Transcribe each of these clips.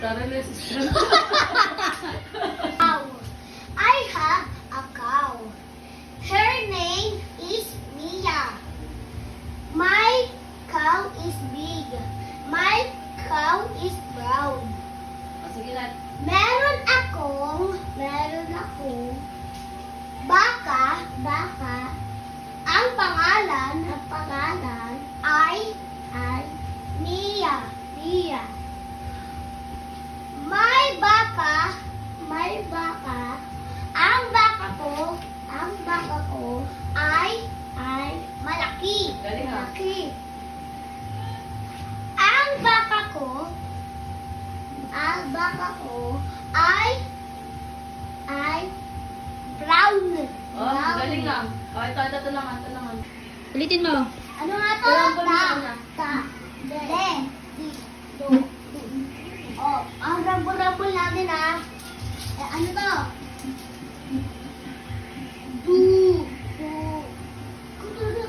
Tara na, sister. Cow. I have a cow. Her name is Mia. My cow is big. My cow is brown. O, sige na. Meron akong baka. Ang pangalan ay Mia. May baka. Ang baka ko ay malaki. Galing ha. Ang baka ko ay brown. Oh, galing nga. O, ito naman. Ulitin mo. Ano nga to? Do. Oh, ang rambol-rambol namin ah. Ano to? Do. Kung talaga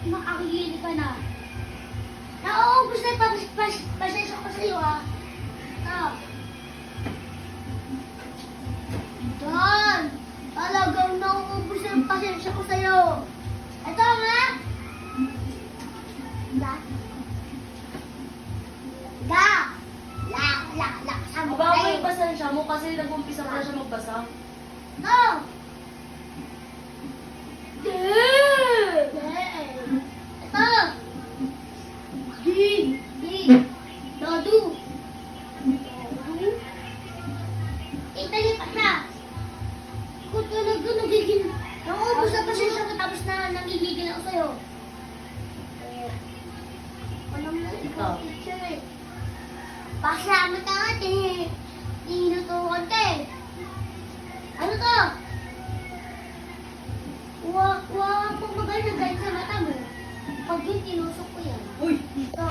makakagili ka na. Nauubos na pasensya ko sa'yo ah. Ito. Dan. Talagang nauubos na pasensya ko sa'yo. Ito nga. Sama Aba, tayo. may pasensya mo kasi nag-umpisa pa siya magbasa. No! Ito! Di! Dodu! Italipat na! Kung talaga nagiging... Nauubos na pasensya ko tapos na nangigigil ako sa'yo. Alam mo, ikaw teacher eh. Pasalamat ka nga, tinutukan ka eh. Ano to? Huwag mo magay na sa mata mo. Pag yun, tinusok ko yan. Uy! Ito.